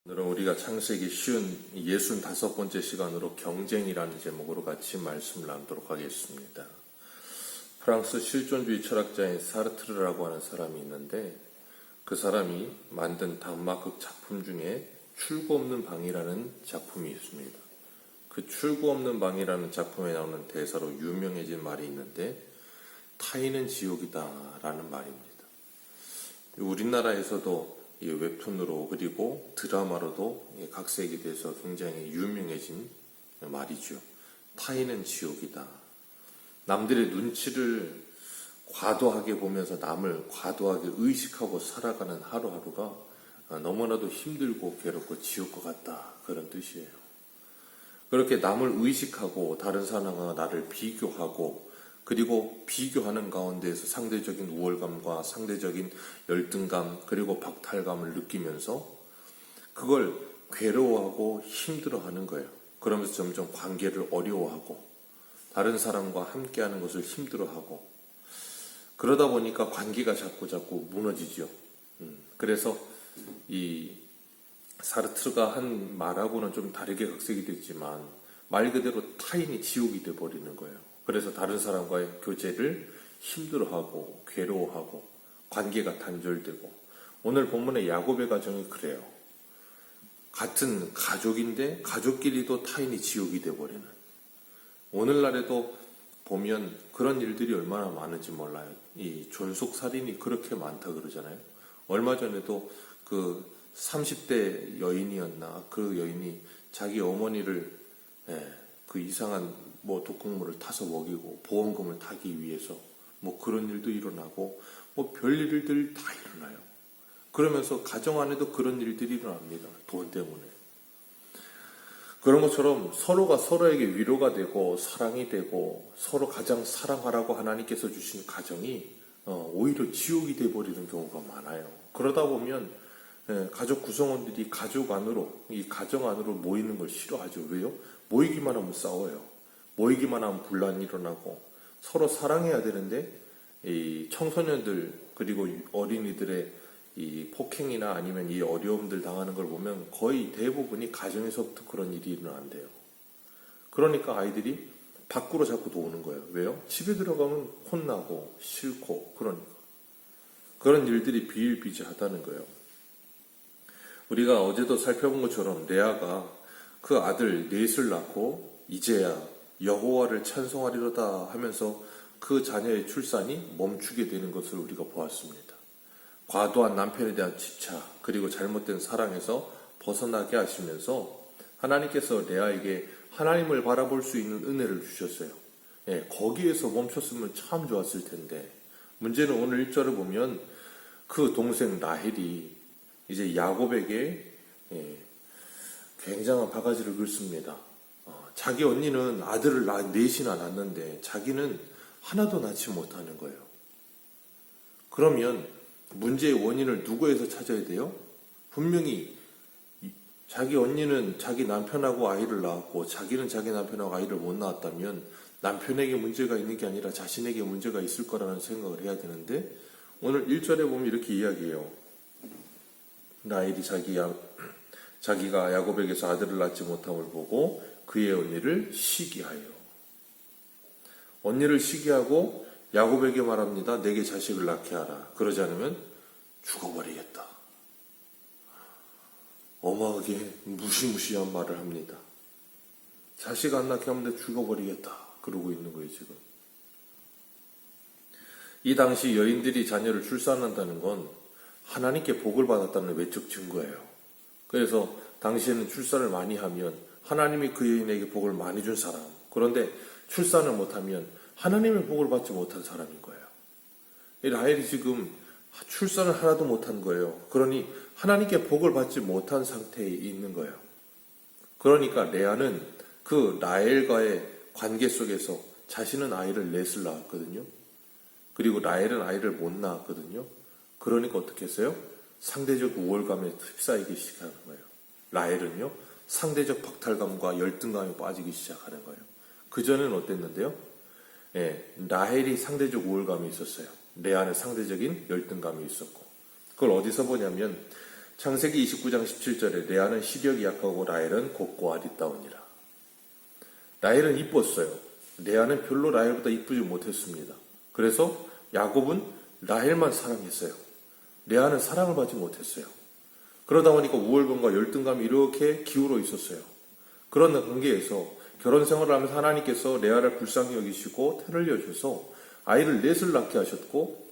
오늘은 우리가 창세기 쉬운 65번째 시간으로 경쟁이라는 제목으로 같이 말씀을 나누도록 하겠습니다. 프랑스 실존주의 철학자인 사르트르라고 하는 사람이 있는데 그 사람이 만든 단막극 작품 중에 출구 없는 방이라는 작품이 있습니다. 그 출구 없는 방이라는 작품에 나오는 대사로 유명해진 말이 있는데 타인은 지옥이다 라는 말입니다. 우리나라에서도 이 웹툰으로 그리고 드라마로도 각색이 돼서 굉장히 유명해진 말이죠. 타인은 지옥이다. 남들의 눈치를 과도하게 보면서 남을 과도하게 의식하고 살아가는 하루하루가 너무나도 힘들고 괴롭고 지옥과 같다. 그런 뜻이에요. 그렇게 남을 의식하고 다른 사람과 나를 비교하고 그리고 비교하는 가운데에서 상대적인 우월감과 상대적인 열등감 그리고 박탈감을 느끼면서 그걸 괴로워하고 힘들어하는 거예요. 그러면서 점점 관계를 어려워하고 다른 사람과 함께하는 것을 힘들어하고 그러다 보니까 관계가 자꾸 무너지죠. 그래서 이 사르트르가 한 말하고는 좀 다르게 각색이 됐지만 말 그대로 타인이 지옥이 돼버리는 거예요. 그래서 다른 사람과의 교제를 힘들어하고 괴로워하고 관계가 단절되고 오늘 본문의 야곱의 가정이 그래요. 같은 가족인데 가족끼리도 타인이 지옥이 돼버리는 오늘날에도 보면 그런 일들이 얼마나 많은지 몰라요. 이 존속살인이 그렇게 많다 그러잖아요. 얼마 전에도 그 30대 여인이었나 그 여인이 자기 어머니를 그 이상한 독극물을 타서 먹이고 보험금을 타기 위해서 그런 일도 일어나고 별일들 다 일어나요. 그러면서 가정 안에도 그런 일들이 일어납니다. 돈 때문에. 그런 것처럼 서로가 서로에게 위로가 되고 사랑이 되고 서로 가장 사랑하라고 하나님께서 주신 가정이 오히려 지옥이 돼버리는 경우가 많아요. 그러다 보면 가족 구성원들이 가족 안으로 이 가정 안으로 모이는 걸 싫어하죠. 왜요? 모이기만 하면 싸워요. 모이기만 하면 분란이 일어나고 서로 사랑해야 되는데 이 청소년들 그리고 어린이들의 이 폭행이나 아니면 이 어려움들 당하는 걸 보면 거의 대부분이 가정에서부터 그런 일이 일어난대요. 그러니까 아이들이 밖으로 자꾸 도는 거예요. 왜요? 집에 들어가면 혼나고 싫고 그러니까 그런 일들이 비일비재하다는 거예요. 우리가 어제도 살펴본 것처럼 레아가 그 아들 넷을 낳고 이제야 여호와를 찬송하리로다 하면서 그 자녀의 출산이 멈추게 되는 것을 우리가 보았습니다. 과도한 남편에 대한 집착 그리고 잘못된 사랑에서 벗어나게 하시면서 하나님께서 레아에게 하나님을 바라볼 수 있는 은혜를 주셨어요. 거기에서 멈췄으면 참 좋았을 텐데 문제는 오늘 1절을 보면 그 동생 라헬이 이제 야곱에게 굉장한 바가지를 긁습니다. 자기 언니는 아들을 넷이나 낳았는데 자기는 하나도 낳지 못하는 거예요. 그러면 문제의 원인을 누구에서 찾아야 돼요? 분명히 자기 언니는 자기 남편하고 아이를 낳았고 자기는 자기 남편하고 아이를 못 낳았다면 남편에게 문제가 있는 게 아니라 자신에게 문제가 있을 거라는 생각을 해야 되는데 오늘 1절에 보면 이렇게 이야기해요. 라헬이 자기가 야곱에게서 아들을 낳지 못함을 보고 그의 언니를 시기하여 언니를 시기하고 야곱에게 말합니다. 내게 자식을 낳게 하라. 그러지 않으면 죽어버리겠다. 엄하게 무시무시한 말을 합니다. 자식 안 낳게 하면 내 죽어버리겠다. 그러고 있는 거예요 지금. 이 당시 여인들이 자녀를 출산한다는 건 하나님께 복을 받았다는 외적 증거예요. 그래서 당시에는 출산을 많이 하면 하나님이 그 여인에게 복을 많이 준 사람, 그런데 출산을 못하면 하나님의 복을 받지 못한 사람인 거예요. 이 라헬이 지금 출산을 하나도 못한 거예요. 그러니 하나님께 복을 받지 못한 상태에 있는 거예요. 그러니까 레아는 그 라헬과의 관계 속에서 자신은 아이를 넷을 낳았거든요. 그리고 라헬은 아이를 못 낳았거든요. 그러니까 어떻게 했어요? 상대적 우월감에 휩싸이기 시작하는 거예요. 라헬은요. 상대적 박탈감과 열등감에 빠지기 시작하는 거예요. 그전에는 어땠는데요? 라헬이 상대적 우월감이 있었어요. 레아는 상대적인 열등감이 있었고 그걸 어디서 보냐면 창세기 29장 17절에 레아는 시력이 약하고 라헬은 곱고 아리따우니라. 라헬은 이뻤어요. 레아는 별로 라헬보다 이쁘지 못했습니다. 그래서 야곱은 라헬만 사랑했어요. 레아는 사랑을 받지 못했어요. 그러다 보니까 우월감과 열등감이 이렇게 기울어 있었어요. 그런 관계에서 결혼 생활을 하면서 하나님께서 레아를 불쌍히 여기시고 태를 여셔서 아이를 넷을 낳게 하셨고,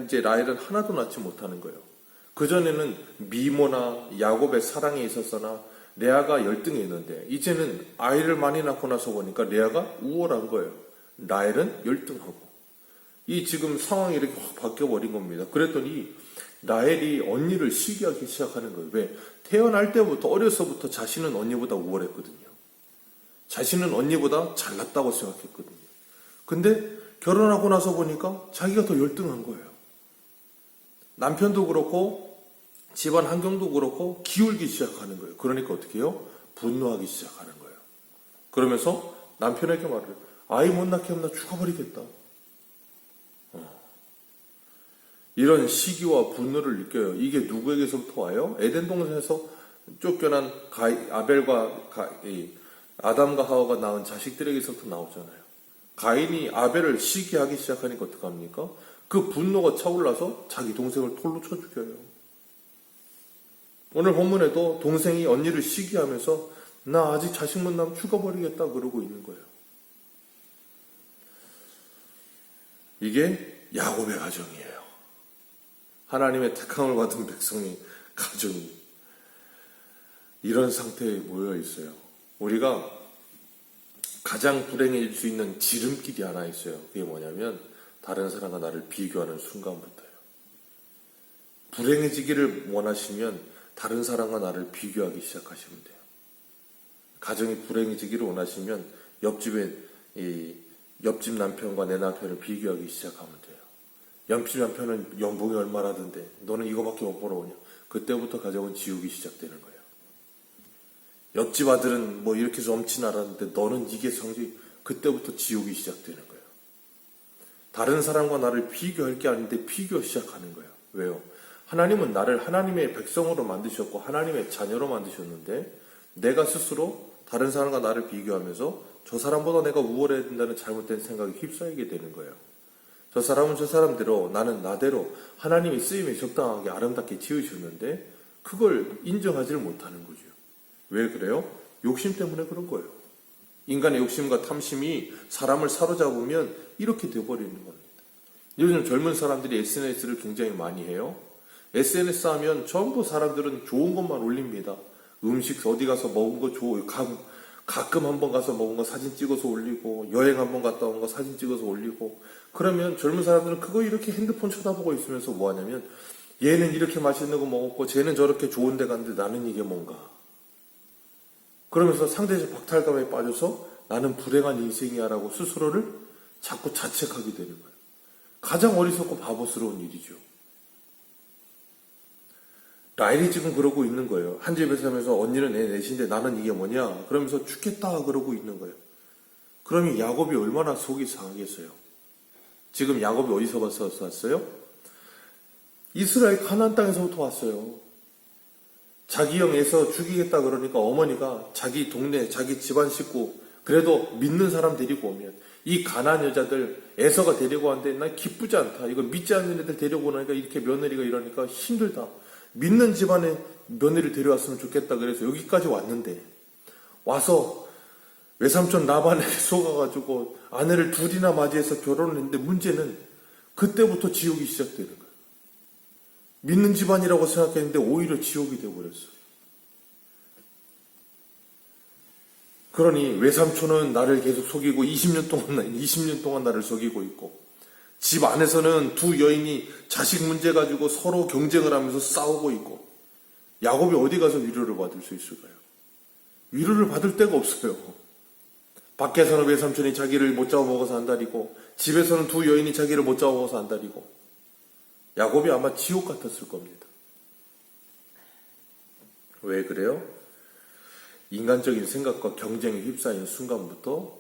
이제 라헬은 하나도 낳지 못하는 거예요. 그전에는 미모나 야곱의 사랑에 있었으나 레아가 열등했는데, 이제는 아이를 많이 낳고 나서 보니까 레아가 우월한 거예요. 라헬은 열등하고. 이 지금 상황이 이렇게 확 바뀌어버린 겁니다. 그랬더니 라헬이 언니를 시기하기 시작하는 거예요. 왜? 태어날 때부터, 어려서부터 자신은 언니보다 우월했거든요. 자신은 언니보다 잘났다고 생각했거든요. 근데 결혼하고 나서 보니까 자기가 더 열등한 거예요. 남편도 그렇고 집안 환경도 그렇고 기울기 시작하는 거예요. 그러니까 어떻게 해요? 분노하기 시작하는 거예요. 그러면서 남편에게 말해요. 아이 못 낳게 하면 나 죽어버리겠다. 이런 시기와 분노를 느껴요. 이게 누구에게서부터 와요? 에덴 동산에서 쫓겨난 아담과 하와가 낳은 자식들에게서부터 나오잖아요. 가인이 아벨을 시기하기 시작하니까 어떡합니까? 그 분노가 차올라서 자기 동생을 돌로 쳐 죽여요. 오늘 본문에도 동생이 언니를 시기하면서 나 아직 자식 못 낳으면 죽어버리겠다 그러고 있는 거예요. 이게 야곱의 가정이에요. 하나님의 택함을 받은 백성의 가정이 이런 상태에 모여 있어요. 우리가 가장 불행해질 수 있는 지름길이 하나 있어요. 그게 뭐냐면 다른 사람과 나를 비교하는 순간부터예요. 불행해지기를 원하시면 다른 사람과 나를 비교하기 시작하시면 돼요. 가정이 불행해지기를 원하시면 옆집 남편과 내 남편을 비교하기 시작하면 돼요. 옆집 남편은 연봉이 얼마라던데 너는 이거밖에 못 벌어오냐. 그때부터 가정은 지우기 시작되는 거예요. 옆집 아들은 뭐 이렇게 넘치나라는데 너는 이게 성적이, 그때부터 지우기 시작되는 거예요. 다른 사람과 나를 비교할 게 아닌데 비교 시작하는 거예요. 왜요? 하나님은 나를 하나님의 백성으로 만드셨고 하나님의 자녀로 만드셨는데 내가 스스로 다른 사람과 나를 비교하면서 저 사람보다 내가 우월해야 된다는 잘못된 생각에 휩싸이게 되는 거예요. 저 사람은 저 사람대로, 나는 나대로 하나님의 쓰임에 적당하게 아름답게 지으셨는데 그걸 인정하지를 못하는 거죠. 왜 그래요? 욕심 때문에 그런 거예요. 인간의 욕심과 탐심이 사람을 사로잡으면 이렇게 돼버리는 겁니다. 요즘 젊은 사람들이 SNS를 굉장히 많이 해요. SNS 하면 전부 사람들은 좋은 것만 올립니다. 음식 어디 가서 먹은 거 가끔 한번 가서 먹은 거 사진 찍어서 올리고, 여행 한번 갔다 온 거 사진 찍어서 올리고. 그러면 젊은 사람들은 그거 이렇게 핸드폰 쳐다보고 있으면서 뭐 하냐면 얘는 이렇게 맛있는 거 먹었고 쟤는 저렇게 좋은 데 갔는데 나는 이게 뭔가. 그러면서 상대적 박탈감에 빠져서 나는 불행한 인생이야 라고 스스로를 자꾸 자책하게 되는 거예요. 가장 어리석고 바보스러운 일이죠. 라헬이 지금 그러고 있는 거예요. 한 집에 살면서 언니는 애 넷인데 나는 이게 뭐냐 그러면서 죽겠다 그러고 있는 거예요. 그러면 야곱이 얼마나 속이 상하겠어요. 지금 야곱이 어디서 왔어요? 이스라엘 가나안 땅에서부터 왔어요. 자기 형 에서 죽이겠다 그러니까 어머니가 자기 동네 자기 집안 식구 그래도 믿는 사람 데리고 오면 이 가난안 여자들 에서가 데리고 왔는데 난 기쁘지 않다. 이거 믿지 않는 애들 데리고 오니까 이렇게 며느리가 이러니까 힘들다. 믿는 집안에 며느리를 데려왔으면 좋겠다. 그래서 여기까지 왔는데 와서 외삼촌 라반에게 속아가지고 아내를 둘이나 맞이해서 결혼을 했는데 문제는 그때부터 지옥이 시작되는 거예요. 믿는 집안이라고 생각했는데 오히려 지옥이 되어버렸어요. 그러니 외삼촌은 나를 계속 속이고 20년 동안 나를 속이고 있고 집 안에서는 두 여인이 자식 문제 가지고 서로 경쟁을 하면서 싸우고 있고 야곱이 어디 가서 위로를 받을 수 있을까요? 위로를 받을 데가 없어요. 밖에서는 외삼촌이 자기를 못 잡아먹어서 안달이고 집에서는 두 여인이 자기를 못 잡아먹어서 안달이고 야곱이 아마 지옥 같았을 겁니다. 왜 그래요? 인간적인 생각과 경쟁에 휩싸이는 순간부터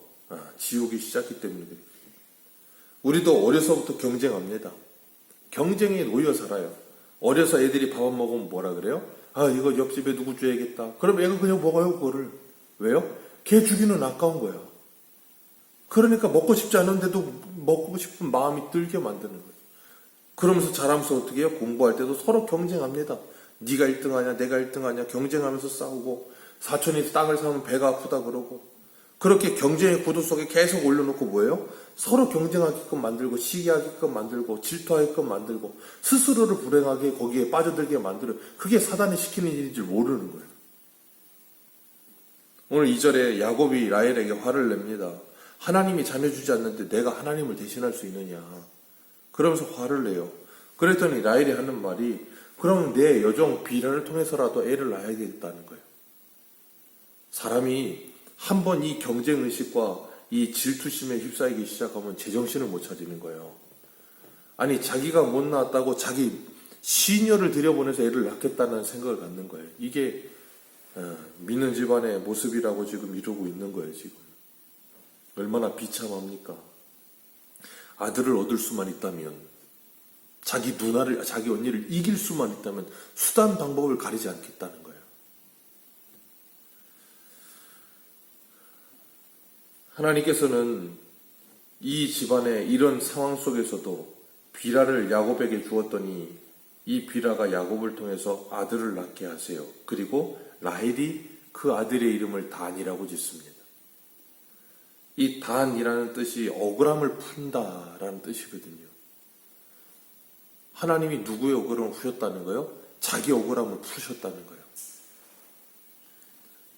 지옥이 시작했기 때문에 그래요. 우리도 어려서부터 경쟁합니다. 경쟁에 놓여 살아요. 어려서 애들이 밥 안 먹으면 뭐라 그래요? 아, 이거 옆집에 누구 줘야겠다. 그럼 애가 그냥 먹어요, 그거를. 왜요? 걔 주기는 아까운 거야. 그러니까 먹고 싶지 않은데도 먹고 싶은 마음이 들게 만드는 거예요. 그러면서 자라면서 어떻게 해요? 공부할 때도 서로 경쟁합니다. 네가 1등하냐, 내가 1등하냐 경쟁하면서 싸우고, 사촌이 땅을 사면 배가 아프다 그러고, 그렇게 경쟁의 구도 속에 계속 올려놓고 뭐예요? 서로 경쟁하게끔 만들고, 시기하게끔 만들고, 질투하게끔 만들고, 스스로를 불행하게 거기에 빠져들게 만들어. 그게 사단이 시키는 일인 줄 모르는 거예요. 오늘 2절에 야곱이 라헬에게 화를 냅니다. 하나님이 자녀 주지 않는데 내가 하나님을 대신할 수 있느냐. 그러면서 화를 내요. 그랬더니 라헬이 하는 말이, 그럼 내 여종 비란을 통해서라도 애를 낳아야겠다는 거예요. 사람이 한번 이 경쟁의식과 이 질투심에 휩싸이기 시작하면 제정신을 못 차리는 거예요. 아니, 자기가 못 낳았다고 자기 시녀를 들여보내서 애를 낳겠다는 생각을 갖는 거예요. 이게 믿는 집안의 모습이라고 지금 이러고 있는 거예요, 지금. 얼마나 비참합니까? 아들을 얻을 수만 있다면, 자기 누나를, 자기 언니를 이길 수만 있다면 수단 방법을 가리지 않겠다는 거예요. 하나님께서는 이 집안의 이런 상황 속에서도 비라를 야곱에게 주었더니 이 비라가 야곱을 통해서 아들을 낳게 하세요. 그리고 라헬이 그 아들의 이름을 단이라고 짓습니다. 이 단이라는 뜻이 억울함을 푼다라는 뜻이거든요. 하나님이 누구의 억울함을 푸셨다는 거예요? 자기 억울함을 푸셨다는 거예요.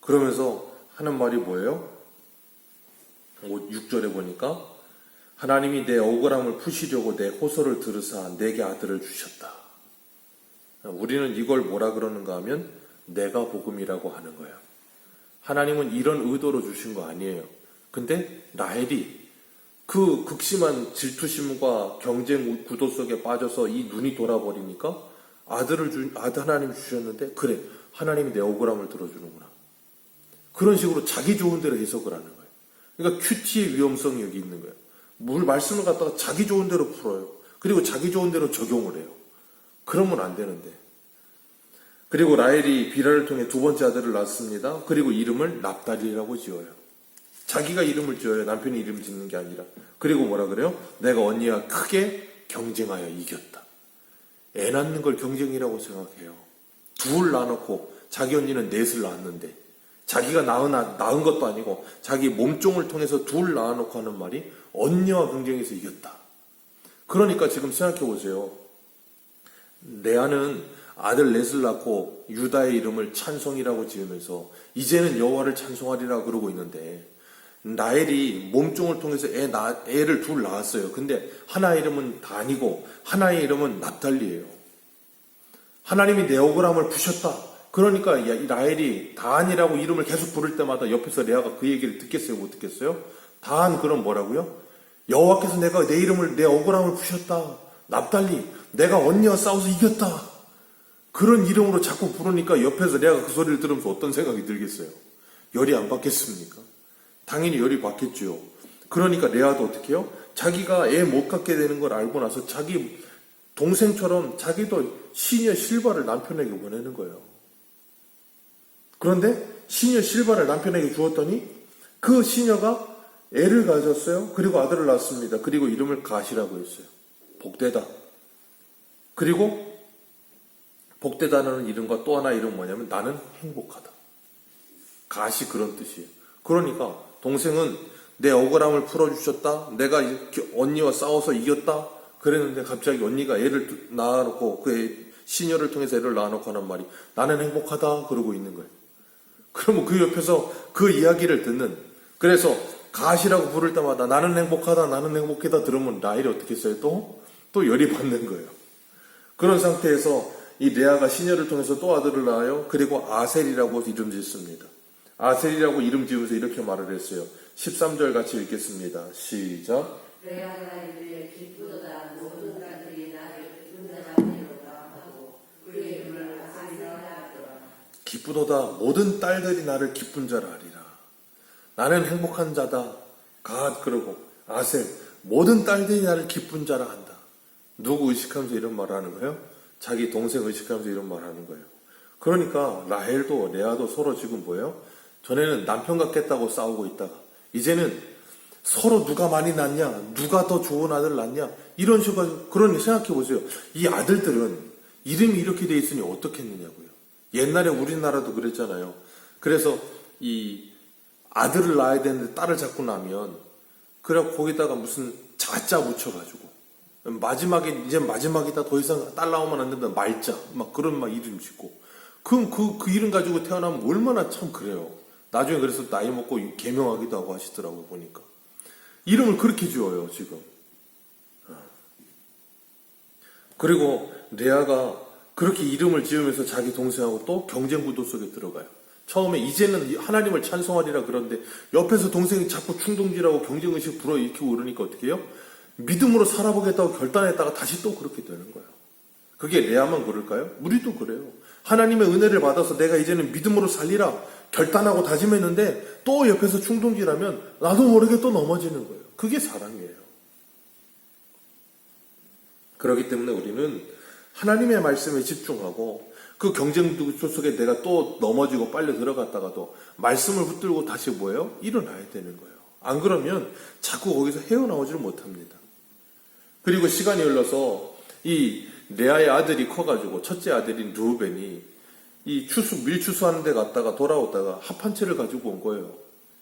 그러면서 하는 말이 뭐예요? 6절에 보니까 하나님이 내 억울함을 푸시려고 내 호소를 들으사 내게 아들을 주셨다. 우리는 이걸 뭐라 그러는가 하면 내가 복음이라고 하는 거예요. 하나님은 이런 의도로 주신 거 아니에요. 근데 라헬이 그 극심한 질투심과 경쟁 구도 속에 빠져서 이 눈이 돌아버리니까 아들 하나님 주셨는데, 그래, 하나님이 내 억울함을 들어주는구나. 그런 식으로 자기 좋은 대로 해석을 하는 거예요. 그러니까 큐티의 위험성이 여기 있는 거예요. 말씀을 갖다가 자기 좋은 대로 풀어요. 그리고 자기 좋은 대로 적용을 해요. 그러면 안 되는데. 그리고 라헬이 비라를 통해 두 번째 아들을 낳습니다. 그리고 이름을 납달리라고 지어요. 자기가 이름을 지어요. 남편이 이름 짓는 게 아니라. 그리고 뭐라 그래요? 내가 언니와 크게 경쟁하여 이겼다. 애 낳는 걸 경쟁이라고 생각해요. 둘 낳아놓고 자기 언니는 넷을 낳았는데, 자기가 낳은 것도 아니고 자기 몸종을 통해서 둘 낳아놓고 하는 말이 언니와 경쟁해서 이겼다. 그러니까 지금 생각해 보세요. 레아는 아들 넷을 낳고 유다의 이름을 찬송이라고 지으면서 이제는 여호와를 찬송하리라 그러고 있는데, 라헬이 몸종을 통해서 애를 둘 낳았어요. 근데 하나의 이름은 단이고 하나의 이름은 납달리예요. 하나님이 내 억울함을 푸셨다. 그러니까 라헬이 단이라고 이름을 계속 부를 때마다 옆에서 레아가 그 얘기를 듣겠어요, 못 듣겠어요? 단, 그럼 뭐라고요? 여호와께서 내 억울함을 푸셨다. 납달리, 내가 언니와 싸워서 이겼다. 그런 이름으로 자꾸 부르니까 옆에서 레아가 그 소리를 들으면서 어떤 생각이 들겠어요? 열이 안 받겠습니까? 당연히 열이 받겠죠. 그러니까 레아도 어떻게 해요? 자기가 애 못 갖게 되는 걸 알고 나서 자기 동생처럼 자기도 시녀 실바를 남편에게 보내는 거예요. 그런데 시녀 실바를 남편에게 주었더니 그 시녀가 애를 가졌어요. 그리고 아들을 낳았습니다. 그리고 이름을 가시라고 했어요. 복되다. 그리고 복되다는 이름과 또 하나 이름 뭐냐면 나는 행복하다. 가시 그런 뜻이에요. 그러니까 동생은 내 억울함을 풀어주셨다. 내가 언니와 싸워서 이겼다. 그랬는데 갑자기 언니가 애를 낳아놓고 그 시녀를 통해서 애를 낳아놓고 하는 말이 나는 행복하다 그러고 있는 거예요. 그러면 그 옆에서 그 이야기를 듣는, 그래서 가시라고 부를 때마다 나는 행복하다 나는 행복하다 들으면 라헬이 어떻게 했어요? 또 열이 받는 거예요. 그런 상태에서 이 레아가 시녀를 통해서 또 아들을 낳아요. 그리고 아셀이라고 이름 짓습니다. 아셀이라고 이름 지으면서 이렇게 말을 했어요. 13절 같이 읽겠습니다. 시작. 레아가 이르되 기쁘도다 모든 딸들이 나를 기쁜 자라 하리로다 하고 그의 이름을 아셀이라 하더라. 기쁘도다 모든 딸들이 나를 기쁜 자라 하리라. 나는 행복한 자다. 갓 그러고 아셀 모든 딸들이 나를 기쁜 자라 한다. 누구 의식하면서 이런 말을 하는 거예요? 자기 동생 의식하면서 이런 말 하는 거예요. 그러니까 라헬도 레아도 서로 지금 뭐예요? 전에는 남편 같겠다고 싸우고 있다가 이제는 서로 누가 많이 낳냐, 누가 더 좋은 아들 낳냐, 이런 식으로. 그러니 생각해 보세요. 이 아들들은 이름이 이렇게 돼 있으니 어떻게 했느냐고요. 옛날에 우리나라도 그랬잖아요. 그래서 이 아들을 낳아야 되는데 딸을 잡고 나면 그래 거기다가 무슨 자자 붙여가지고 마지막에 이제 마지막이다 더 이상 딸 나오면 안 된다 말자 막 그런 막 이름 짓고 그럼 그 이름 가지고 태어나면 얼마나 참 그래요. 나중에 그래서 나이 먹고 개명하기도 하고 하시더라고요 보니까. 이름을 그렇게 지어요 지금. 그리고 레아가 그렇게 이름을 지으면서 자기 동생하고 또 경쟁 구도 속에 들어가요. 처음에 이제는 하나님을 찬송하리라 그러는데 옆에서 동생이 자꾸 충동질하고 경쟁의식 불어일으키고 그러니까 어떻게 해요? 믿음으로 살아보겠다고 결단했다가 다시 또 그렇게 되는 거예요. 그게 레아만 그럴까요? 우리도 그래요. 하나님의 은혜를 받아서 내가 이제는 믿음으로 살리라 결단하고 다짐했는데 또 옆에서 충동질하면 나도 모르게 또 넘어지는 거예요. 그게 사랑이에요. 그렇기 때문에 우리는 하나님의 말씀에 집중하고 그 경쟁 속에 내가 또 넘어지고 빨려 들어갔다가도 말씀을 붙들고 다시 뭐예요? 일어나야 되는 거예요. 안 그러면 자꾸 거기서 헤어나오지를 못합니다. 그리고 시간이 흘러서 이 레아의 아들이 커가지고 첫째 아들인 르우벤이 이 밀추수하는 데 갔다가 돌아오다가 합 한 채를 가지고 온 거예요.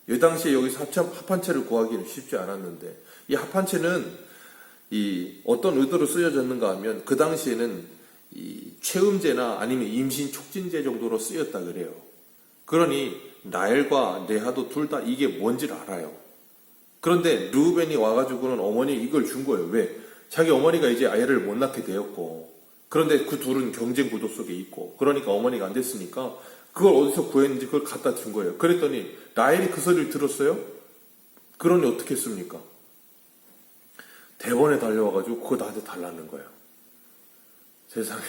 이 당시에 여기서 합 한 채를 구하기는 쉽지 않았는데 이 합 한 채는 이 어떤 의도로 쓰여졌는가 하면 그 당시에는 이 최음제나 아니면 임신 촉진제 정도로 쓰였다 그래요. 그러니 라헬과 레아도 둘 다 이게 뭔지를 알아요. 그런데 르우벤이 와가지고는 어머니 이걸 준 거예요. 왜? 자기 어머니가 이제 아이를 못 낳게 되었고 그런데 그 둘은 경쟁 구도 속에 있고 그러니까 어머니가 안 됐으니까 그걸 어디서 구했는지 그걸 갖다 준 거예요. 그랬더니 라헬이 그 소리를 들었어요? 그러니 어떻게 했습니까? 대번에 달려와가지고 그거 나한테 달라는 거예요. 세상에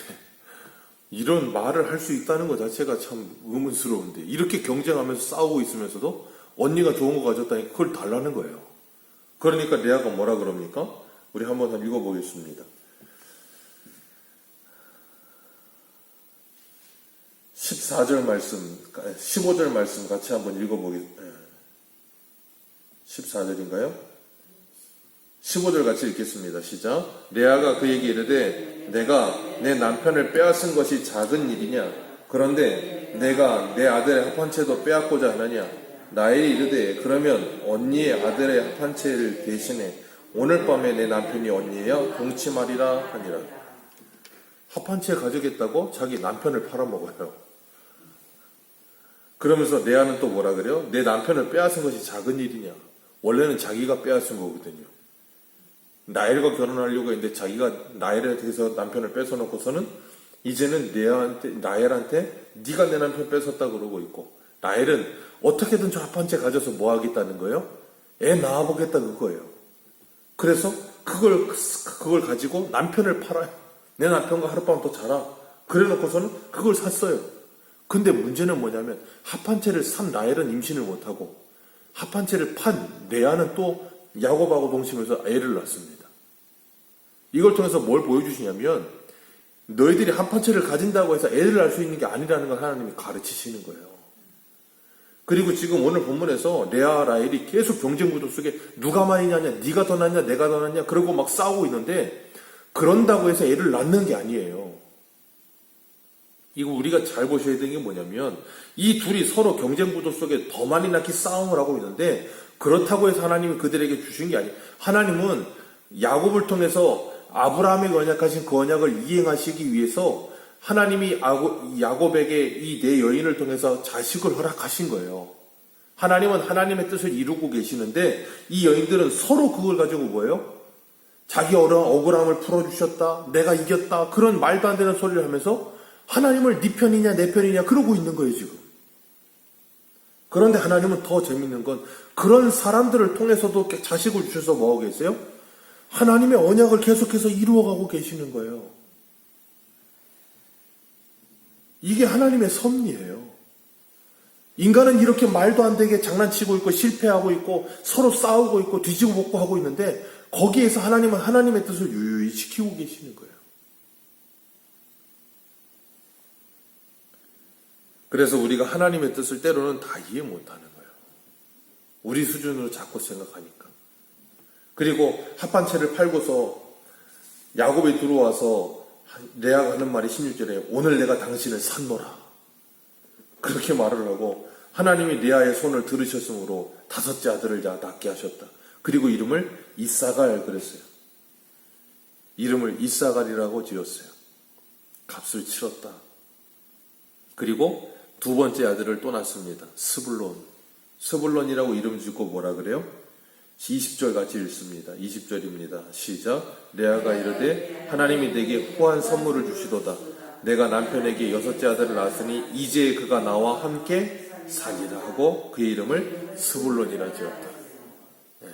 이런 말을 할 수 있다는 것 자체가 참 의문스러운데 이렇게 경쟁하면서 싸우고 있으면서도 언니가 좋은 거 가졌다니 그걸 달라는 거예요. 그러니까 레아가 뭐라 그럽니까? 우리 한번 읽어보겠습니다. 14절 말씀, 15절 말씀 같이 한번 읽어보겠습니다. 14절인가요? 15절 같이 읽겠습니다. 시작. 레아가 그에게 이르되 내가 내 남편을 빼앗은 것이 작은 일이냐? 그런데 내가 내 아들의 합 한 채도 빼앗고자 하느냐? 라헬이 이르되 그러면 언니의 아들의 합 한 채를 대신해 오늘 밤에 내 남편이 언니에야 동침하리라 하니라. 합 한 채 가져겠다고 자기 남편을 팔아먹어요. 그러면서 레아는 또 뭐라 그래요? 내 남편을 빼앗은 것이 작은 일이냐? 원래는 자기가 빼앗은 거거든요. 라헬과 결혼하려고 했는데 자기가 라헬에 대해서 남편을 뺏어놓고서는 이제는 라헬한테 네가 내 남편 뺏었다 그러고 있고 라헬은 어떻게든 저 합 한 채 가져서 뭐 하겠다는 거예요? 애 낳아보겠다 그거예요. 그래서 그걸 가지고 남편을 팔아요. 내 남편과 하룻밤 더 자라. 그래 놓고서는 그걸 샀어요. 근데 문제는 뭐냐면 합 한 채를 산 라헬은 임신을 못하고 합 한 채를 판 레아는 또 야곱하고 동침해서 애를 낳습니다. 이걸 통해서 뭘 보여주시냐면 너희들이 합 한 채를 가진다고 해서 애를 낳을 수 있는 게 아니라는 걸 하나님이 가르치시는 거예요. 그리고 지금 오늘 본문에서 레아 라헬이 계속 경쟁 구도 속에 누가 많이 낳냐, 네가 더 낳냐, 내가 더 낳냐 그러고 막 싸우고 있는데 그런다고 해서 애를 낳는 게 아니에요. 이거 우리가 잘 보셔야 되는 게 뭐냐면 이 둘이 서로 경쟁 구도 속에 더 많이 낳기 싸움을 하고 있는데 그렇다고 해서 하나님이 그들에게 주신 게 아니에요. 하나님은 야곱을 통해서 아브라함에게 언약하신 그 언약을 이행하시기 위해서 하나님이 야곱에게 이 네 여인을 통해서 자식을 허락하신 거예요. 하나님은 하나님의 뜻을 이루고 계시는데 이 여인들은 서로 그걸 가지고 뭐예요? 자기 억울함을 풀어주셨다, 내가 이겼다 그런 말도 안 되는 소리를 하면서 하나님을 네 편이냐 내 편이냐 그러고 있는 거예요 지금. 그런데 하나님은 더 재밌는 건 그런 사람들을 통해서도 자식을 주셔서 뭐하고 계세요? 하나님의 언약을 계속해서 이루어가고 계시는 거예요. 이게 하나님의 섭리예요. 인간은 이렇게 말도 안 되게 장난치고 있고 실패하고 있고 서로 싸우고 있고 뒤지고 볶고 하고 있는데 거기에서 하나님은 하나님의 뜻을 유유히 지키고 계시는 거예요. 그래서 우리가 하나님의 뜻을 때로는 다 이해 못하는 거예요. 우리 수준으로 자꾸 생각하니까. 그리고 합판체를 팔고서 야곱이 들어와서 레아가 하는 말이 16절에 오늘 내가 당신을 샀노라. 그렇게 말을 하고 하나님이 레아의 손을 들으셨으므로 5째 아들을 낳게 하셨다. 그리고 이름을 이사갈 그랬어요. 이름을 이사갈이라고 지었어요. 값을 치렀다. 그리고 2번째 아들을 또 낳습니다. 스불론. 스불론이라고 이름 짓고 뭐라 그래요? 20절 같이 읽습니다. 20절입니다. 시작. 레아가 이르되 하나님이 내게 후한 선물을 주시도다. 내가 남편에게 6째 아들을 낳았으니 이제 그가 나와 함께 살리라 하고 그의 이름을 스불론이라 지었다. 네.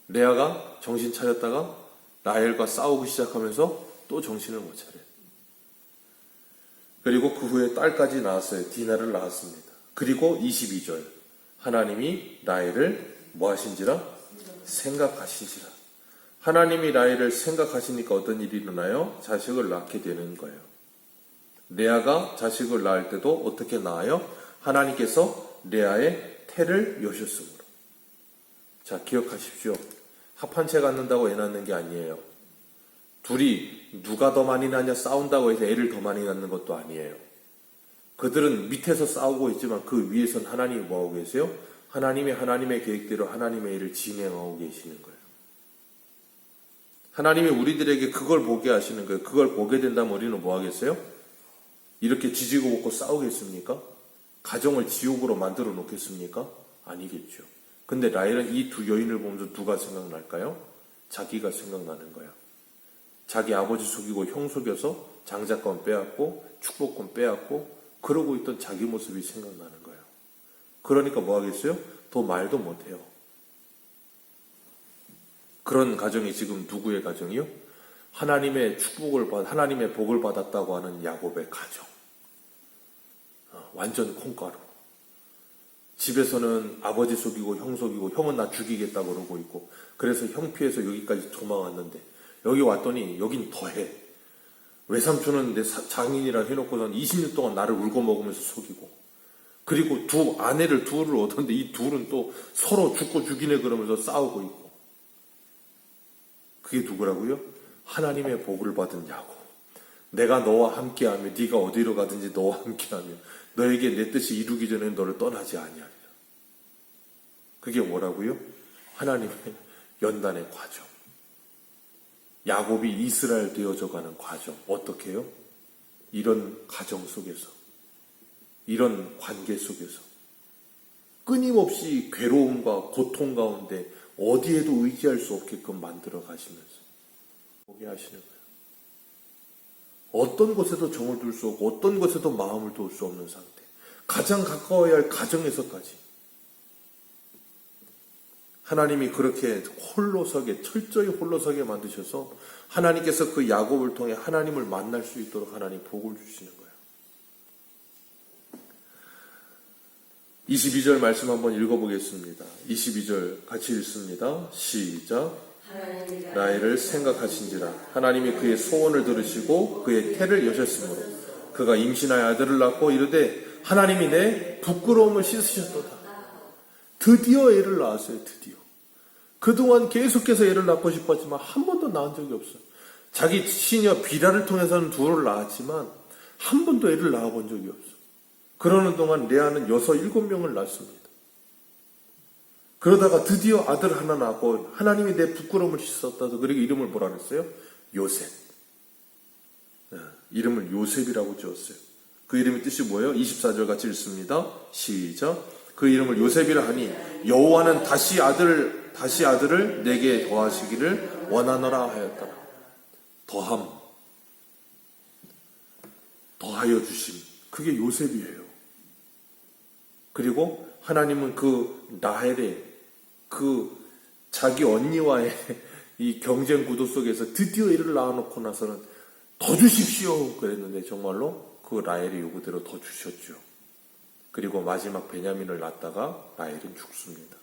레아가 정신 차렸다가 라헬과 싸우기 시작하면서 또 정신을 못 차려요. 그리고 그 후에 딸까지 낳았어요. 디나를 낳았습니다. 그리고 22절. 하나님이 라헬을 뭐 하신지라? 생각하신지라. 하나님이 라헬을 생각하시니까 어떤 일이 일어나요? 자식을 낳게 되는 거예요. 레아가 자식을 낳을 때도 어떻게 낳아요? 하나님께서 레아의 태를 여셨으므로. 자, 기억하십시오. 합한채 갖는다고 애 낳는 게 아니에요. 둘이 누가 더 많이 낳냐 싸운다고 해서 애를 더 많이 낳는 것도 아니에요. 그들은 밑에서 싸우고 있지만 그 위에선 하나님이 뭐하고 계세요? 하나님의 계획대로 하나님의 일을 진행하고 계시는 거예요. 하나님이 우리들에게 그걸 보게 하시는 거예요. 그걸 보게 된다면 우리는 뭐 하겠어요? 이렇게 지지고 볶고 싸우겠습니까? 가정을 지옥으로 만들어 놓겠습니까? 아니겠죠. 근데 라헬은 이 두 여인을 보면서 누가 생각날까요? 자기가 생각나는 거야. 자기 아버지 속이고 형 속여서 장자권 빼앗고 축복권 빼앗고 그러고 있던 자기 모습이 생각나는 거예요. 그러니까 뭐 하겠어요? 더 말도 못해요. 그런 가정이 지금 누구의 가정이요? 하나님의 하나님의 복을 받았다고 하는 야곱의 가정. 완전 콩가루. 집에서는 아버지 속이고 형 속이고 형은 나 죽이겠다고 그러고 있고 그래서 형 피해서 여기까지 도망왔는데 여기 왔더니 여긴 더해. 외삼촌은 내 장인이라 해놓고선 20년 동안 나를 울고 먹으면서 속이고 그리고 두 아내를 둘을 얻었는데 이 둘은 또 서로 죽고 죽이네 그러면서 싸우고 있고 그게 누구라고요? 하나님의 복을 받은 야곱. 내가 너와 함께하며 네가 어디로 가든지 너와 함께하며 너에게 내 뜻이 이루기 전에 너를 떠나지 아니하리라. 그게 뭐라고요? 하나님의 연단의 과정. 야곱이 이스라엘 되어져가는 과정. 어떻게 해요? 이런 가정 속에서 이런 관계 속에서 끊임없이 괴로움과 고통 가운데 어디에도 의지할 수 없게끔 만들어 가시면서 보게 하시는 거예요. 어떤 곳에도 정을 둘 수 없고 어떤 곳에도 마음을 둘 수 없는 상태. 가장 가까워야 할 가정에서까지 하나님이 그렇게 홀로서게 철저히 홀로서게 만드셔서 하나님께서 그 야곱을 통해 하나님을 만날 수 있도록 하나님 복을 주시는 거예요. 22절 말씀 한번 읽어보겠습니다. 22절 같이 읽습니다. 시작. 라헬을 생각하신지라 하나님이 그의 소원을 들으시고 그의 태를 여셨으므로 그가 임신하여 아들을 낳고 이르되 하나님이 내 부끄러움을 씻으셨도다. 드디어 애를 낳았어요. 드디어. 그동안 계속해서 애를 낳고 싶었지만 한 번도 낳은 적이 없어요. 자기 시녀 비라를 통해서는 둘을 낳았지만 한 번도 애를 낳아본 적이 없어요. 그러는 동안 레아는 6, 7명을 낳습니다. 그러다가 드디어 아들 하나 낳고 하나님이 내 부끄러움을 씻었다서 그리고 이름을 뭐라 그랬어요? 요셉. 이름을 요셉이라고 지었어요. 그 이름의 뜻이 뭐예요? 24절 같이 읽습니다. 시작. 그 이름을 요셉이라 하니 여호와는 다시 아들을 내게 더하시기를 원하노라 하였더라. 더하여 주심. 그게 요셉이에요. 그리고 하나님은 그 라헬의 그 자기 언니와의 이 경쟁 구도 속에서 드디어 이를 낳아놓고 나서는 더 주십시오 그랬는데 정말로 그 라헬의 요구대로 더 주셨죠. 그리고 마지막 베냐민을 낳다가 라헬은 죽습니다.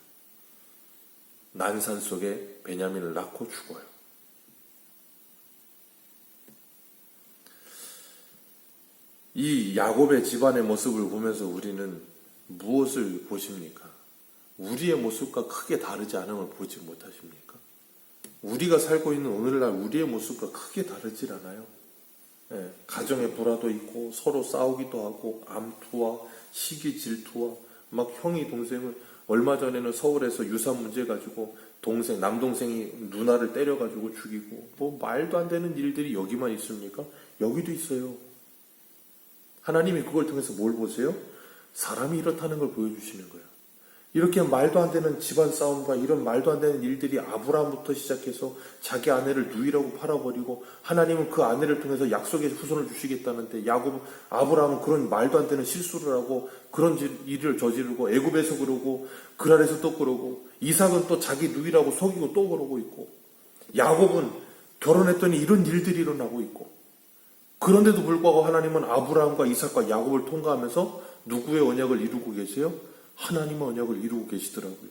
난산 속에 베냐민을 낳고 죽어요. 이 야곱의 집안의 모습을 보면서 우리는 무엇을 보십니까? 우리의 모습과 크게 다르지 않음을 보지 못하십니까? 우리가 살고 있는 오늘날 우리의 모습과 크게 다르질 않아요. 예, 가정에 불화도 있고 서로 싸우기도 하고 암투와 시기 질투와 막 형이 동생을 얼마 전에는 서울에서 유산 문제 가지고 남동생이 누나를 때려가지고 죽이고 뭐 말도 안 되는 일들이 여기만 있습니까? 여기도 있어요. 하나님이 그걸 통해서 뭘 보세요? 사람이 이렇다는 걸 보여주시는 거예요. 이렇게 말도 안 되는 집안 싸움과 이런 말도 안 되는 일들이 아브라함부터 시작해서 자기 아내를 누이라고 팔아버리고 하나님은 그 아내를 통해서 약속의 후손을 주시겠다는데 아브라함은 그런 말도 안 되는 실수를 하고 그런 일을 저지르고 애굽에서 그러고 그랄에서 또 그러고 이삭은 또 자기 누이라고 속이고 또 그러고 있고 야곱은 결혼했더니 이런 일들이 일어나고 있고 그런데도 불구하고 하나님은 아브라함과 이삭과 야곱을 통과하면서 누구의 언약을 이루고 계세요? 하나님의 언약을 이루고 계시더라고요.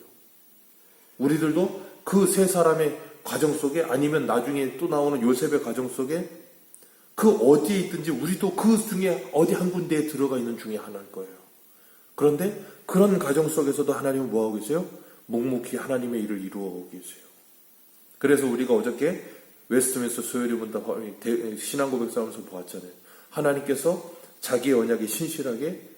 우리들도 그 세 사람의 가정 속에 아니면 나중에 또 나오는 요셉의 가정 속에 그 어디에 있든지 우리도 그 중에 어디 한 군데에 들어가 있는 중에 하나일 거예요. 그런데 그런 가정 속에서도 하나님은 뭐하고 계세요? 묵묵히 하나님의 일을 이루어가고 계세요. 그래서 우리가 어저께 웨스트민스터 소요리 본다 신앙고백 싸움에서 보았잖아요. 하나님께서 자기의 언약에 신실하게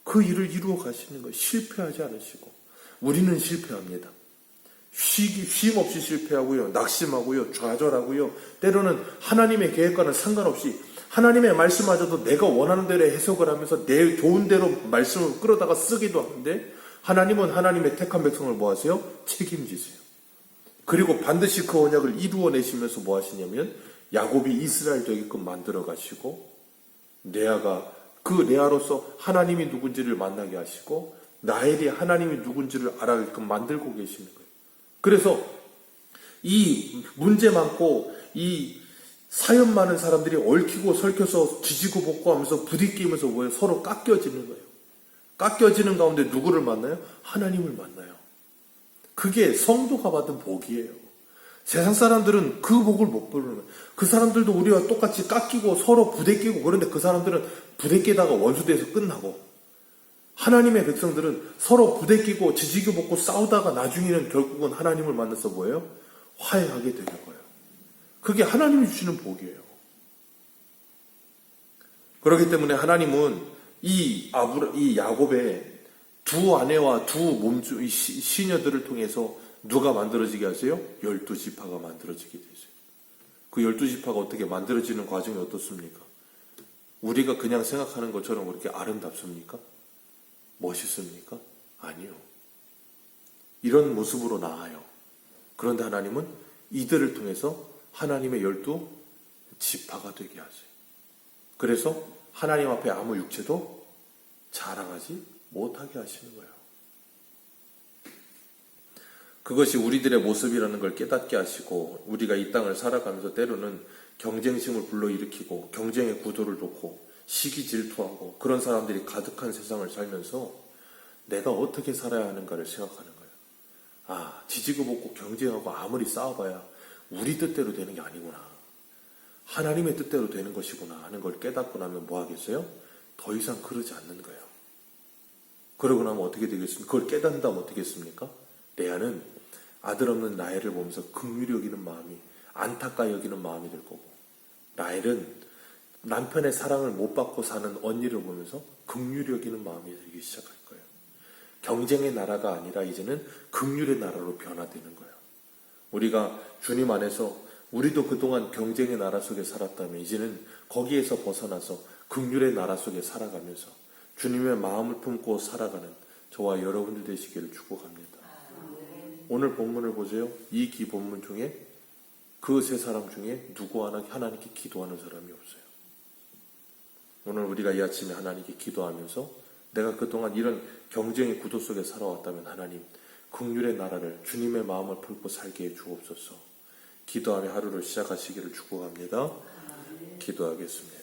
그 일을 이루어 가시는 거예요. 실패하지 않으시고. 우리는 실패합니다. 쉼 없이 실패하고요. 낙심하고요. 좌절하고요. 때로는 하나님의 계획과는 상관없이 하나님의 말씀마저도 내가 원하는 대로 해석을 하면서 내 좋은 대로 말씀을 끌어다가 쓰기도 하는데 하나님은 하나님의 택한 백성을 뭐 하세요? 책임지세요. 그리고 반드시 그 언약을 이루어내시면서 뭐 하시냐면 야곱이 이스라엘 되게끔 만들어 가시고 레아가 그 레아로서 하나님이 누군지를 만나게 하시고 라헬이 하나님이 누군지를 알아가게끔 만들고 계시는 거예요. 그래서 이 문제 많고 이 사연 많은 사람들이 얽히고 설켜서 지지고 볶고 하면서 부딪히면서 뭐예요? 서로 깎여지는 거예요. 깎여지는 가운데 누구를 만나요? 하나님을 만나요. 그게 성도가 받은 복이에요. 세상 사람들은 그 복을 못 부르는 거예요. 그 사람들도 우리와 똑같이 깎이고 서로 부대끼고 그런데 그 사람들은 부대끼다가 원수돼서 끝나고 하나님의 백성들은 서로 부대끼고 지지고 볶고 싸우다가 나중에는 결국은 하나님을 만나서 뭐예요? 화해하게 되는 거예요. 그게 하나님이 주시는 복이에요. 그렇기 때문에 하나님은 이 야곱의 두 아내와 두 몸주 시녀들을 통해서 누가 만들어지게 하세요? 12지파가 만들어지게 되세요. 그 12지파가 어떻게 만들어지는 과정이 어떻습니까? 우리가 그냥 생각하는 것처럼 그렇게 아름답습니까? 멋있습니까? 아니요. 이런 모습으로 나아요. 그런데 하나님은 이들을 통해서 하나님의 12지파가 되게 하세요. 그래서 하나님 앞에 아무 육체도 자랑하지 못하게 하시는 거예요. 그것이 우리들의 모습이라는 걸 깨닫게 하시고 우리가 이 땅을 살아가면서 때로는 경쟁심을 불러일으키고 경쟁의 구도를 놓고 시기 질투하고 그런 사람들이 가득한 세상을 살면서 내가 어떻게 살아야 하는가를 생각하는 거예요. 지지고 볶고 경쟁하고 아무리 싸워봐야 우리 뜻대로 되는 게 아니구나. 하나님의 뜻대로 되는 것이구나 하는 걸 깨닫고 나면 뭐 하겠어요? 더 이상 그러지 않는 거예요. 그러고 나면 어떻게 되겠습니까? 그걸 깨닫는다면 어떻겠습니까? 레아는 아들 없는 라헬을 보면서 긍휼히 여기는 마음이 안타까이 여기는 마음이 될 거고 라헬은 남편의 사랑을 못 받고 사는 언니를 보면서 긍휼히 여기는 마음이 들기 시작할 거예요. 경쟁의 나라가 아니라 이제는 긍휼의 나라로 변화되는 거예요. 우리가 주님 안에서 우리도 그동안 경쟁의 나라 속에 살았다면 이제는 거기에서 벗어나서 긍휼의 나라 속에 살아가면서 주님의 마음을 품고 살아가는 저와 여러분들 되시기를 축복합니다. 오늘 본문을 보세요. 이 본문 중에 그 세 사람 중에 누구 하나 하나님께 기도하는 사람이 없어요. 오늘 우리가 이 아침에 하나님께 기도하면서 내가 그동안 이런 경쟁의 구도 속에 살아왔다면 하나님 긍휼의 나라를 주님의 마음을 품고 살게 해 주옵소서. 기도하며 하루를 시작하시기를 축복합니다. 기도하겠습니다.